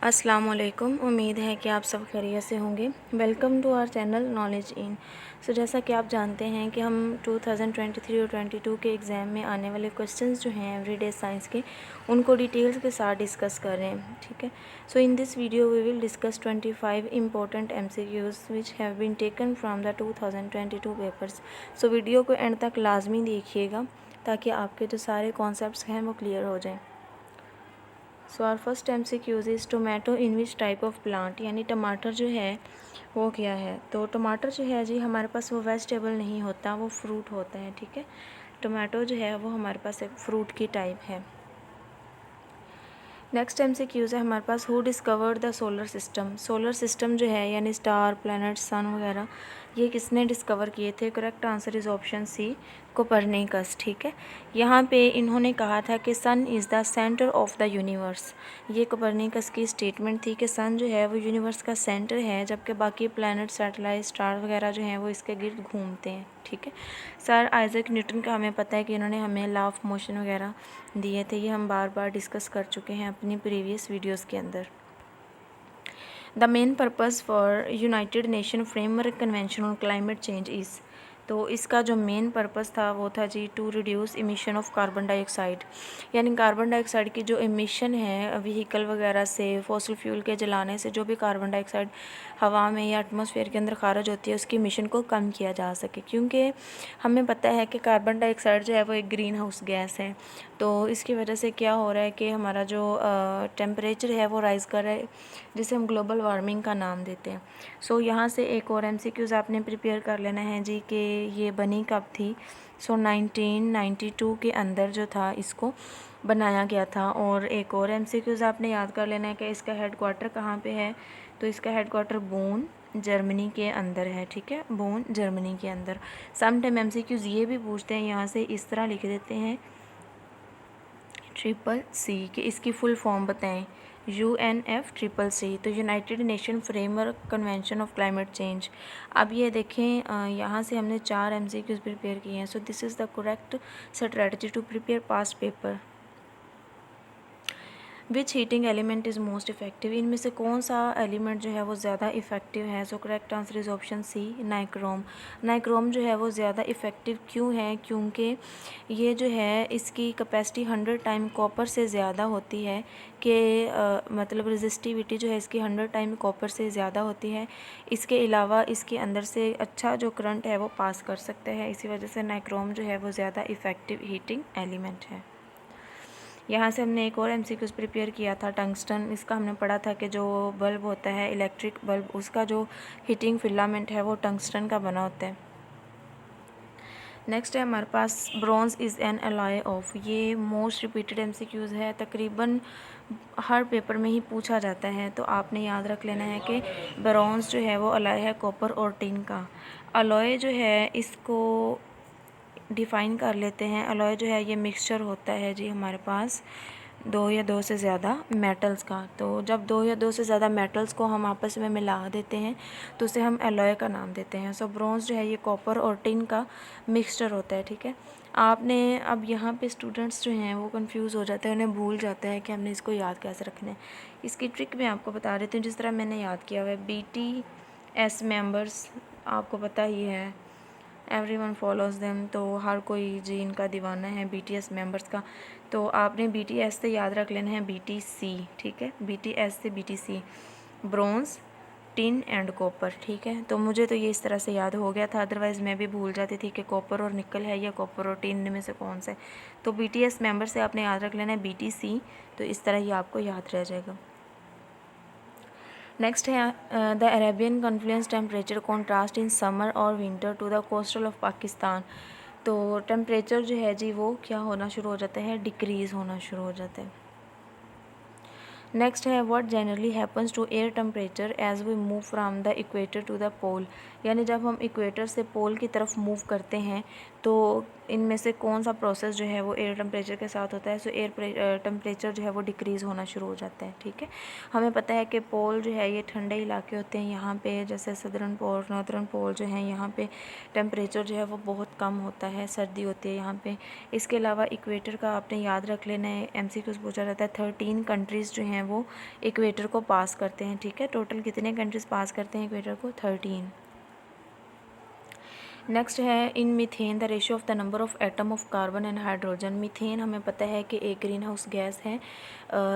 अस्सलाम वालेकुम। उम्मीद है कि आप सब खैरियत से होंगे। Welcome to our channel knowledge in. जैसा कि आप जानते हैं कि हम 2023 और 22 के एग्ज़ाम में आने वाले क्वेश्चंस जो हैं एवरीडे साइंस के, उनको डिटेल्स के साथ डिस्कस कर रहे हैं। ठीक है। In this video we will discuss 25 important MCQs which have been taken from the 2022 papers. Video को एंड तक लाजमी देखिएगा ताकि आपके जो सारे कॉन्सेप्ट्स हैं वो क्लियर हो जाएँ। Our first MCQs is tomato in which type of plant, यानी टमाटर जो है वो क्या है। तो टमाटर जो है जी हमारे पास वो वेजिटेबल नहीं होता, वो फ्रूट होता है। ठीक है। टोमेटो जो है वो हमारे पास एक फ्रूट की टाइप है। नेक्स्ट MCQs है हमारे पास, who discovered the solar system. Solar system जो है यानी स्टार, प्लैनेट, सन वगैरह, ये किसने डिस्कवर किए थे। Correct answer is option C, Copernicus. ठीक है। यहाँ पे इन्होंने कहा था कि sun is the centre of the universe. ये कोपरनिकस की स्टेटमेंट थी कि सन जो है वो यूनिवर्स का सेंटर है, जबकि बाकी प्लैनेट, सैटेलाइट, स्टार वगैरह जो हैं वो इसके गिर्द घूमते हैं। ठीक है। सर आइजैक न्यूटन का हमें पता है कि इन्होंने हमें लॉ ऑफ मोशन वगैरह दिए थे, ये हम बार बार डिस्कस कर चुके हैं अपनी प्रीवियस वीडियोस के अंदर। The main purpose for United Nation Framework Convention on Climate Change is. तो इसका जो मेन पर्पज़ था वो था जी to reduce emission of carbon dioxide, यानी कार्बन डाइऑक्साइड की जो इमिशन है व्हीकल वगैरह से, फॉसिल फ्यूल के जलाने से जो भी कार्बन डाइऑक्साइड हवा में या एटमॉस्फेयर के अंदर खारिज होती है, उसकी इमिशन को कम किया जा सके। क्योंकि हमें पता है कि कार्बन डाइऑक्साइड जो है वो एक ग्रीन हाउस गैस है। तो इसकी वजह से क्या हो रहा है कि हमारा जो टेम्परेचर है वो राइज़ कर रहा है, जिसे हम ग्लोबल वार्मिंग का नाम देते हैं। यहाँ से एक और MCQs आपने प्रिपेयर कर लेना है जी कि ये बनी कब थी। 1992 के अंदर जो था इसको बनाया गया था। और एक और MCQs आपने याद कर लेना है कि इसका हेडक्वार्टर कहाँ पे है। तो इसका हेडक्वार्टर बोन, जर्मनी के अंदर है। ठीक है, बोन, जर्मनी के अंदर। सम टाइम MCQs ये भी पूछते हैं, यहाँ से इस तरह लिख देते हैं CCC कि इसकी फुल फॉर्म बताएं। UNFCCC, तो United Nation Framework convention of climate change. अब ये देखें, यहाँ से हमने 4 MCQs प्रिपेयर किए हैं। This is the correct strategy to prepare past paper. Which heating element is most effective, इनमें से कौन सा एलिमेंट जो है वो ज़्यादा इफेक्टिव है। Correct answer is option C, nichrome. Nichrome जो है वो ज़्यादा इफेक्टिव क्यों है, क्योंकि ये जो है इसकी कैपेसिटी 100 टाइम कॉपर से ज़्यादा होती है कि मतलब रेजिस्टिविटी जो है इसकी 100 टाइम कॉपर से ज़्यादा होती है। इसके अलावा इसके अंदर से अच्छा जो करंट है वो पास कर सकता है, इसी वजह से नाइक्रोम जो है वो ज़्यादा इफेक्टिव हीटिंग एलिमेंट है। यहाँ से हमने एक और MCQs प्रिपेयर किया था, टंगस्टन। इसका हमने पढ़ा था कि जो बल्ब होता है इलेक्ट्रिक बल्ब, उसका जो हीटिंग फिलामेंट है वो टंगस्टन का बना होता है। नेक्स्ट है हमारे पास, bronze is an alloy of. ये मोस्ट रिपीटेड MCQs है, तकरीबन हर पेपर में ही पूछा जाता है। तो आपने याद रख लेना है कि ब्रॉन्ज जो है वो अलॉय है कॉपर और टिन का। अलॉय जो है इसको डिफ़ाइन कर लेते हैं। अलॉय जो है ये मिक्सचर होता है जी हमारे पास 2 या 2 से ज़्यादा मेटल्स का। तो जब 2 या 2 से ज़्यादा मेटल्स को हम आपस में मिला देते हैं तो उसे हम अलॉय का नाम देते हैं। ब्रॉन्ज जो है ये कॉपर और टिन का मिक्सचर होता है। ठीक है। आपने अब यहाँ पे स्टूडेंट्स जो हैं वो कंफ्यूज हो जाते हैं, उन्हें भूल जाता है कि हमने इसको याद कैसे रखना है। इसकी ट्रिक मैं आपको बता देती हूँ, जिस तरह मैंने याद किया हुआ है। BTS मेंबर्स आपको पता ही है, एवरीवन फॉलोज़ देम, तो हर कोई जी इनका दीवाना है BTS मेंबर्स का। तो आपने BTS से याद रख लेना है BTC। ठीक है, BTS से BTC, bronze, tin and copper. ठीक है। तो मुझे तो ये इस तरह से याद हो गया था, अदरवाइज़ मैं भी भूल जाती थी कि कॉपर और निकल है या कॉपर और टिन में से कौन सा है। तो BTS मेंबर से आपने याद रख लेना है BTC, तो इस तरह ही आपको याद रह जाएगा। नेक्स्ट है the Arabian confluence temperature contrast in summer और winter to the coastal of Pakistan. तो टेम्परेचर जो है जी वो क्या होना शुरू हो जाता है, डिक्रीज़ होना शुरू हो जाता है। नेक्स्ट है what generally happens to air temperature as we move from the equator to the pole, यानी जब हम इक्वेटर से पोल की तरफ मूव करते हैं तो इनमें से कौन सा प्रोसेस जो है वो एयर टेम्परेचर के साथ होता है। सो एयर टेम्परेचर जो है वो डिक्रीज़ होना शुरू हो जाता है। ठीक है, हमें पता है कि पोल जो है ये ठंडे इलाके होते हैं, यहाँ पे जैसे सदर्न पोल नॉर्दर्न पोल जो है यहाँ पे टेम्परेचर जो है वो बहुत कम होता है, सर्दी होती है यहाँ पे। इसके अलावा इक्वेटर का आपने याद रख लेना है, MCQs पूछा जाता है। 13 कंट्रीज़ जो हैं वो इक्वेटर को पास करते हैं। ठीक है, टोटल कितने कंट्रीज़ पास करते हैं इक्वेटर को? 13। नेक्स्ट है in methane the ratio of the number of atom of carbon and hydrogen. Methane हमें पता है कि एक ग्रीन हाउस गैस है।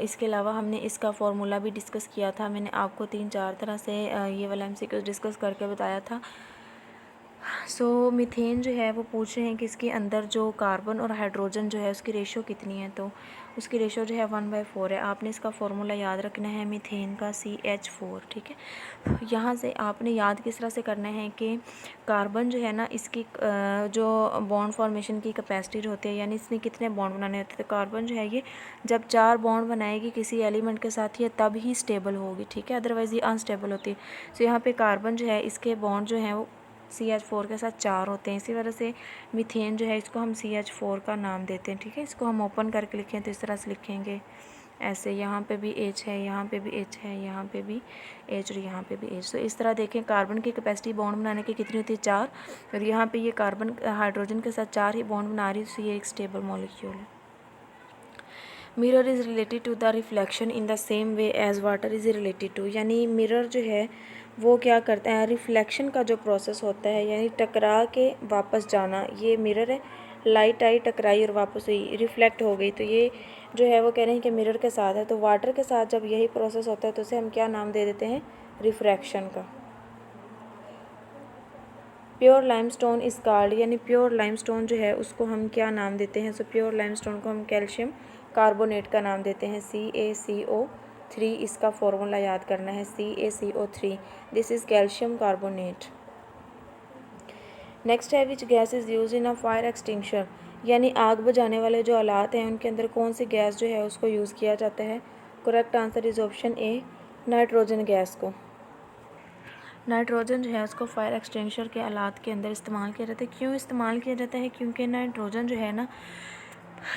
इसके अलावा हमने इसका फार्मूला भी डिस्कस किया था, मैंने आपको 3-4 तरह से ये वाला MCQ डिस्कस करके बताया था। सो मीथेन जो है वो पूछ रहे हैं कि इसके अंदर जो कार्बन और हाइड्रोजन जो है उसकी रेशियो कितनी है, तो उसकी रेशियो जो है 1/4 है। आपने इसका फार्मूला याद रखना है मीथेन का, CH4। ठीक है, यहाँ से आपने याद किस तरह से करना है कि कार्बन जो है ना इसकी जो बॉन्ड फॉर्मेशन की कैपेसिटी जो होती है, यानी इसने कितने बॉन्ड बनाने होते हैं। तो कार्बन जो है ये जब 4 बॉन्ड बनाएगी किसी एलिमेंट के साथ, ये तब ही स्टेबल होगी। ठीक है, अदरवाइज़ ये अनस्टेबल होती है। सो यहाँ पे कार्बन जो है इसके बॉन्ड जो हैं वो CH4 के साथ 4 होते हैं, इसी वजह से मीथेन जो है इसको हम CH4 का नाम देते हैं। ठीक है, इसको हम ओपन करके लिखें तो इस तरह से लिखेंगे ऐसे, यहाँ पे भी H है, यहाँ पे भी H है, यहाँ पे भी H और यहाँ पे भी H। तो इस तरह देखें कार्बन की कैपेसिटी बॉन्ड बनाने की कितनी होती है? 4, और यहाँ पे ये कार्बन हाइड्रोजन के साथ 4 ही बॉन्ड बना रही है, तो ये एक स्टेबल मॉलिक्यूल है। Mirror is related to the reflection in the same way as water is related to, यानी मिरर जो है वो क्या करता है, रिफ्लेक्शन का जो प्रोसेस होता है, यानी टकरा के वापस जाना, ये मिरर है। लाइट आई, टकराई और वापस हुई, रिफ्लेक्ट हो गई, तो ये जो है वो कह रहे हैं कि मिरर के साथ है। तो वाटर के साथ जब यही प्रोसेस होता है तो उसे हम क्या नाम दे देते हैं? रिफ्रैक्शन का। प्योर लाइमस्टोन इस कॉल्ड, यानी प्योर लाइमस्टोन जो है उसको हम क्या नाम देते हैं? सो प्योर लाइमस्टोन को हम कैल्शियम कार्बोनेट का नाम देते हैं, CaCO3। इसका फॉर्मूला याद करना है, CaCO3, this is calcium carbonate. Next है which gas is use in a fire extinguisher, यानी आग बुझाने वाले जो आलात हैं उनके अंदर कौन सी गैस जो है उसको यूज़ किया जाता है? Correct answer is option A, nitrogen gas को। नाइट्रोजन जो है उसको फायर एक्सटिंग्विशर के आलात के अंदर इस्तेमाल किया जाता है। क्यों इस्तेमाल किया जाता है? क्योंकि नाइट्रोजन जो है ना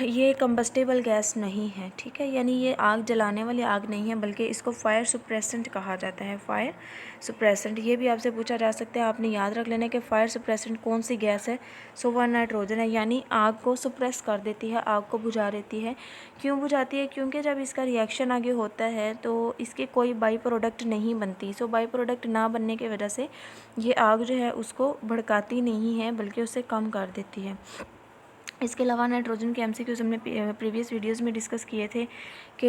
ये कंबस्टेबल गैस नहीं है। ठीक है, यानी ये आग जलाने वाली आग नहीं है, बल्कि इसको फायर सुप्रेसेंट कहा जाता है। फायर सुप्रेसेंट, ये भी आपसे पूछा जा सकता है, आपने याद रख लेना कि फायर सुप्रेसेंट कौन सी गैस है। सो वह नाइट्रोजन है, यानी आग को सुप्रेस कर देती है, आग को बुझा देती है। क्यों बुझाती है? क्योंकि जब इसका रिएक्शन आगे होता है तो इसके कोई बाई प्रोडक्ट नहीं बनती। सो बाई प्रोडक्ट ना बनने की वजह से ये आग जो है उसको भड़काती नहीं है, बल्कि उसे कम कर देती है। इसके अलावा नाइट्रोजन के MCQs हमने प्रीवियस वीडियोस में डिस्कस किए थे कि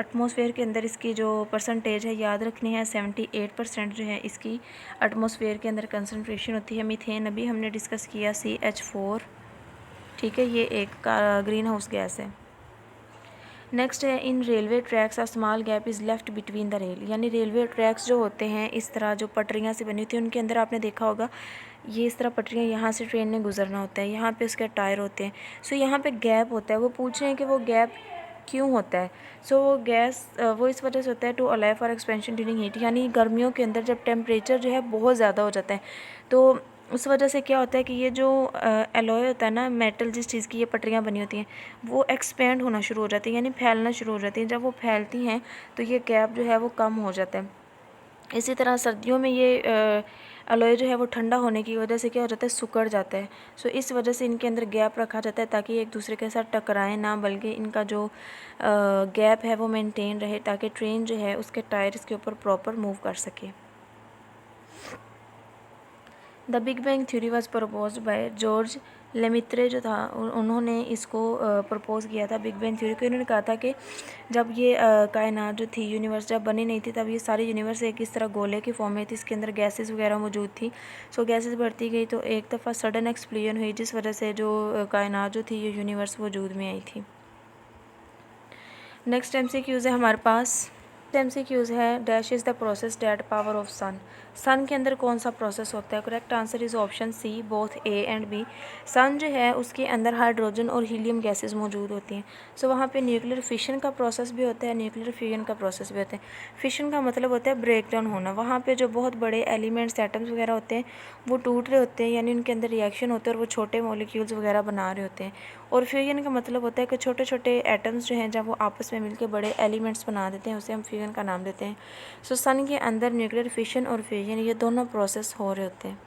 एटमॉस्फेयर के अंदर इसकी जो परसेंटेज है याद रखनी है, 78% जो है इसकी एटमॉस्फेयर के अंदर कंसनट्रेशन होती है। मीथेन अभी हमने डिस्कस किया, CH4। ठीक है, ये एक ग्रीन हाउस गैस है। नेक्स्ट है in railway tracks a small gap is left between the rail, यानी रेलवे ट्रैक्स जो होते हैं इस तरह जो पटरियाँ से बनी होती हैं उनके अंदर आपने देखा होगा ये इस तरह पटरियाँ, यहाँ से ट्रेन ने गुजरना होता है, यहाँ पे उसके टायर होते हैं। सो यहाँ पे गैप होता है, वो पूछ रहे हैं कि वो गैप क्यों होता है। सो वो इस वजह से होता है to allow for expansion during heat, यानी गर्मियों के अंदर जब टेम्परेचर जो है बहुत ज़्यादा हो जाता है तो उस वजह से क्या होता है कि ये जो एलॉय होता है ना, मेटल जिस चीज़ की ये पटरियाँ बनी होती हैं वो एक्सपेंड होना शुरू हो जाती है, यानी फैलना शुरू हो जाती हैं। जब वो फैलती हैं तो ये गैप जो है वो कम हो जाता है। इसी तरह सर्दियों में ये एलॉय जो है वो ठंडा होने की वजह से क्या हो जाता है, सिकुड़ जाता है। सो इस वजह से इनके अंदर गैप रखा जाता है ताकि एक दूसरे के साथ टकराएं ना, बल्कि इनका जो गैप है वो मेंटेन रहे, ताकि ट्रेन जो है उसके टायर इसके ऊपर प्रॉपर मूव कर सके। The big bang theory was proposed by George Lemaitre जो था उन्होंने इसको प्रपोज़ किया था बिग बैंग थ्योरी को। इन्होंने कहा था कि जब ये कायनात जो थी, यूनिवर्स जब बनी नहीं थी, तब ये सारी यूनिवर्स एक इस तरह गोले की फॉर्म में थी, इसके अंदर गैसेस वगैरह मौजूद थी। सो गैसेस बढ़ती गई तो एक दफ़ा सडन एक्सप्लोजन हुई, जिस वजह से जो कायनात जो थी ये यूनिवर्स वजूद में आई थी। नेक्स्ट MCQs है हमारे पास, MCQs है dash is the process that power of sun. Sun के अंदर कौन सा प्रोसेस होता है? Correct answer is option C both A and B. Sun जो है उसके अंदर हाइड्रोजन और हीलियम गैसेस मौजूद होती हैं। सो वहाँ पे न्यूक्लियर फिशन का प्रोसेस भी होता है, न्यूक्लियर फ्यूजन का प्रोसेस भी होता है। फिशन का मतलब होता है ब्रेक डाउन होना। वहाँ पे जो बहुत बड़े एलिमेंट्स एटम्स वगैरह होते हैं वो टूट रहे होते हैं, यानी उनके अंदर रिएक्शन होता है और वो छोटे मॉलिक्यूल्स वगैरह बना रहे होते हैं। और फ्यूजन का मतलब होता है कि छोटे छोटे एटम्स जो हैं जब वो आपस में मिलकर बड़े एलिमेंट्स बना देते हैं उसे हम फ्यूजन का नाम देते हैं। सो सन के अंदर न्यूक्लियर फिशन और फ्यूजन ये दोनों प्रोसेस हो रहे होते हैं।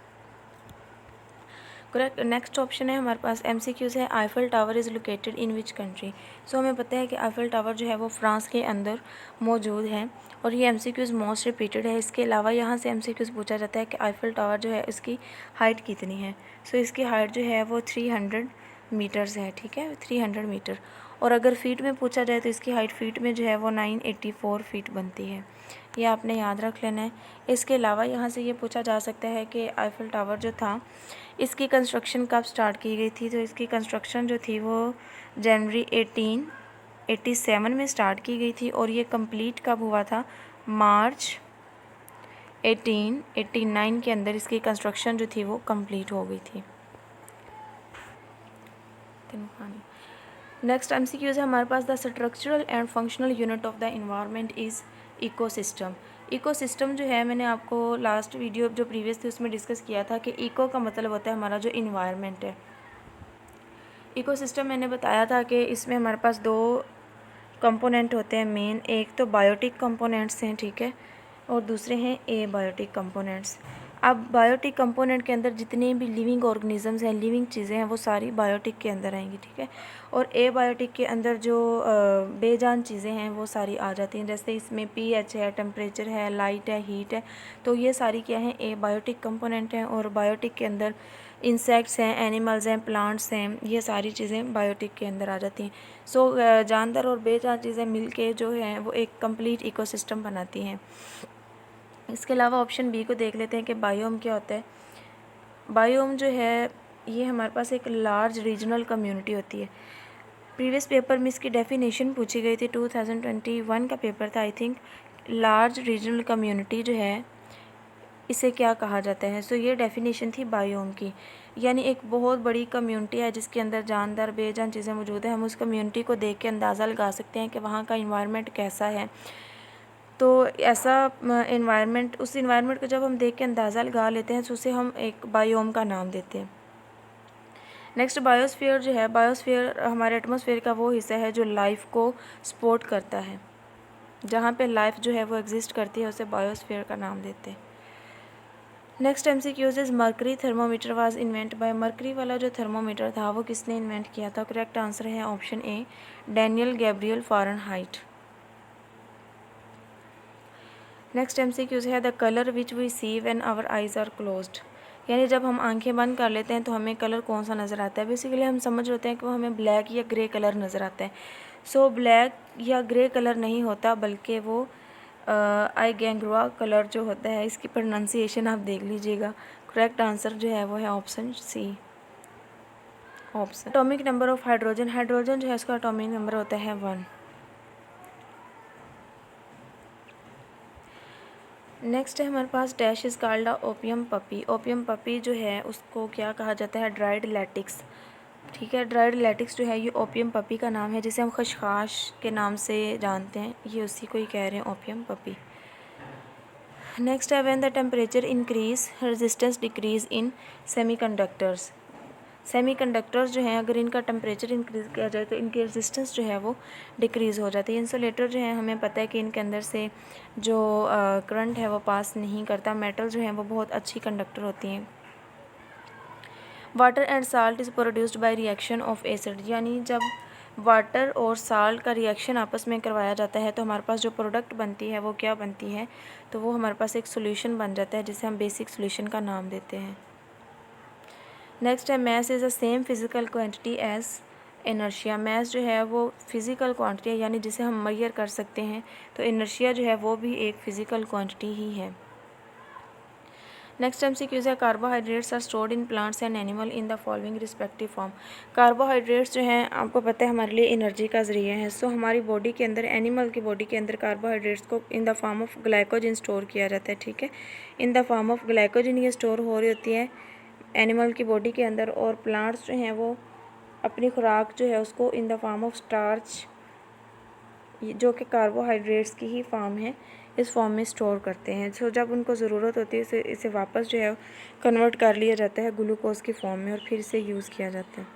करेक्ट। नेक्स्ट ऑप्शन है हमारे पास MCQs है Eiffel Tower is located in which country. So हमें पता है कि आईफल टावर जो है वो फ्रांस के अंदर मौजूद है और ये MCQs मोस्ट रिपीटेड है। इसके अलावा यहाँ से MCQs पूछा जाता है कि आईफल टावर जो है इसकी हाइट कितनी है। सो इसकी हाइट जो है वो 300 मीटर्स है, ठीक है, 300 मीटर। और अगर फीट में पूछा जाए तो इसकी हाइट फीट में जो है वो 984 फीट बनती है। ये आपने याद रख लेना है। इसके अलावा यहाँ से ये पूछा जा सकता है कि आईफल टावर जो था इसकी कंस्ट्रक्शन कब स्टार्ट की गई थी। तो इसकी कंस्ट्रक्शन जो थी वो जनवरी 1887 में स्टार्ट की गई थी और ये कंप्लीट कब हुआ था? मार्च 1889 के अंदर इसकी कंस्ट्रक्शन जो थी वो कंप्लीट हो गई थी। नेक्स्ट MCQs है हमारे पास the structural and functional unit of the environment is ecosystem. Ecosystem जो है मैंने आपको लास्ट वीडियो जो प्रीवियस थी उसमें डिस्कस किया था कि इको का मतलब होता है हमारा जो इन्वायरमेंट है। इकोसिस्टम मैंने बताया था कि इसमें हमारे पास दो कंपोनेंट होते हैं मेन, एक तो बायोटिक कंपोनेंट्स हैं, ठीक है, और दूसरे हैं एबायोटिक कंपोनेंट्स। अब बायोटिक कंपोनेंट के अंदर जितने भी लिविंग ऑर्गेनिजम्स हैं, लिविंग चीज़ें हैं, वो सारी बायोटिक के अंदर आएंगी, ठीक है। और एबायोटिक के अंदर जो बेजान चीज़ें हैं वो सारी आ जाती हैं, जैसे इसमें pH है, टेम्परेचर है, लाइट है, हीट है, तो ये सारी क्या हैं? एबायोटिक कंपोनेंट हैं। और बायोटिक के अंदर इंसेक्ट्स हैं, एनिमल्स हैं, प्लांट्स हैं, ये सारी चीज़ें बायोटिक के अंदर आ जाती हैं। सो जानदार और बेजान चीज़ें मिलके जो हैं वो एक कंप्लीट इकोसिस्टम बनाती हैं। इसके अलावा ऑप्शन बी को देख लेते हैं कि बायोम क्या होता है। बायोम जो है ये हमारे पास एक लार्ज रीजनल कम्युनिटी होती है। प्रीवियस पेपर में इसकी डेफिनेशन पूछी गई थी, 2021 का पेपर था I think. Large regional community जो है इसे क्या कहा जाता है? सो ये डेफिनेशन थी बायोम की, यानी एक बहुत बड़ी कम्युनिटी है जिसके अंदर जानदार बेजान चीज़ें मौजूद हैं। हम उस कम्युनिटी को देख के अंदाज़ा लगा सकते हैं कि वहाँ का इन्वायरमेंट कैसा है। तो ऐसा इन्वायरमेंट, उस इन्वायरमेंट को जब हम देख के अंदाज़ा लगा लेते हैं तो उसे हम एक बायोम का नाम देते हैं। नेक्स्ट बायोस्फीयर जो है, बायोस्फीयर हमारे एटमॉस्फेयर का वो हिस्सा है जो लाइफ को सपोर्ट करता है। जहाँ पे लाइफ जो है वो एग्जिस्ट करती है उसे बायोस्फीयर का नाम देते हैं। Next MCQs is mercury thermometer was invent by. Mercury वाला जो थर्मोमीटर था वो किसने इन्वेंट किया था? करेक्ट आंसर है option A Daniel Gabriel Fahrenheit. Next MCQs है the colour which we see when our eyes are closed. यानी जब हम आंखें बंद कर लेते हैं तो हमें कलर कौन सा नज़र आता है? बेसिकली हम समझ होते हैं कि वो हमें ब्लैक या ग्रे कलर नज़र आता है। सो ब्लैक या ग्रे कलर नहीं होता बल्कि वो आई गैंग्रुआ कलर जो होता है, इसकी प्रोनाउंसिएशन आप देख लीजिएगा। करेक्ट आंसर जो है वो है option C. Option atomic number of hydrogen, hydrogen जो है इसका एटॉमिक नंबर होता है 1। नेक्स्ट है हमारे पास dash is called opium poppy. Opium poppy जो है उसको क्या कहा जाता है? ड्राइड लैटिक्स, ठीक है। ड्राइड लैटिक्स जो है ये ओपियम पपी का नाम है, जिसे हम खशखाश के नाम से जानते हैं, ये उसी को ही कह रहे हैं ओपियम पपी। नेक्स्ट है when the temperature increase resistance decrease in semiconductors. Semiconductors जो हैं अगर इनका टेम्परेचर इंक्रीज़ किया जाए तो इनकी रेजिस्टेंस जो है वो डिक्रीज़ हो जाती है। इंसुलेटर जो है हमें पता है कि इनके अंदर से जो करंट है वो पास नहीं करता। मेटल जो है वो बहुत अच्छी कंडक्टर होती हैं। Water and salt is produced by reaction of acid, यानी जब वाटर और साल्ट का रिएक्शन आपस में करवाया जाता है तो हमारे पास जो प्रोडक्ट बनती है वो क्या बनती है? तो वो हमारे पास एक सोल्यूशन बन जाता है जिसे हम बेसिक सोल्यूशन का नाम देते हैं। नेक्स्ट है mass is the same physical quantity as inertia. Mass जो है वो फिज़िकल क्वांटिटी है, यानी जिसे हम मेजर कर सकते हैं, तो इनर्शिया जो है वो भी एक फ़िज़िकल क्वांटिटी ही है। नेक्स्ट MCQs है carbohydrates are stored in plants and animal in the following respective form. Carbohydrates जो हैं आपको पता है हमारे लिए एनर्जी का ज़रिया है। सो हमारी बॉडी के अंदर, एनिमल की बॉडी के अंदर कार्बोहाइड्रेट्स को in the form of glycogen store किया जाता है, ठीक है। In the form of glycogen ये स्टोर हो रही होती है एनिमल की बॉडी के अंदर, और प्लांट्स जो हैं वो अपनी खुराक जो है उसको in the form of starch, जो कि कार्बोहाइड्रेट्स की ही फॉर्म है, इस फॉर्म में स्टोर करते हैं। सो जब उनको ज़रूरत होती है इसे वापस जो है कन्वर्ट कर लिया जाता है ग्लूकोज की फॉर्म में और फिर इसे यूज़ किया जाता है।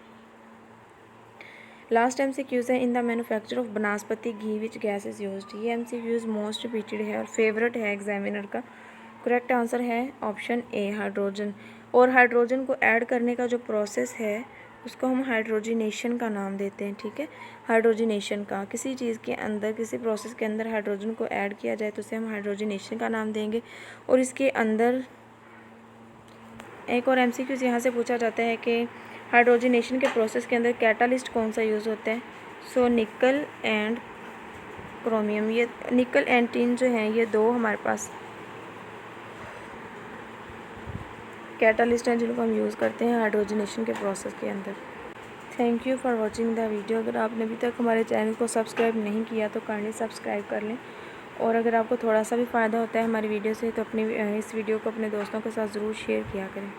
लास्ट MCQs है in the manufacture of vanaspati ghee which gas is used. ये MCQs मोस्ट रिपीटेड है और फेवरेट है एग्जामिनर का। करेक्ट आंसर है ऑप्शन ए, हाइड्रोजन। और हाइड्रोजन को ऐड करने का जो प्रोसेस है उसको हम हाइड्रोजिनेशन का नाम देते हैं, ठीक है। हाइड्रोजिनेशन का, किसी चीज़ के अंदर, किसी प्रोसेस के अंदर हाइड्रोजन को ऐड किया जाए तो उसे हम हाइड्रोजिनेशन का नाम देंगे। और इसके अंदर एक और MCQs यहाँ से पूछा जाता है कि हाइड्रोजिनेशन के प्रोसेस के अंदर कैटालिस्ट कौन सा यूज़ होता है। सो निकल एंड क्रोमियम, ये निकल एंड टिन जो हैं ये दो हमारे पास कैटालिस्ट हैं जिनको हम यूज़ करते हैं हाइड्रोजिनेशन के प्रोसेस के अंदर। Thank you for watching the video. अगर आपने अभी तक हमारे चैनल को सब्सक्राइब नहीं किया तो काइंडली सब्सक्राइब कर लें, और अगर आपको थोड़ा सा भी फ़ायदा होता है हमारी वीडियो से तो अपनी इस वीडियो को अपने दोस्तों के साथ ज़रूर शेयर किया करें।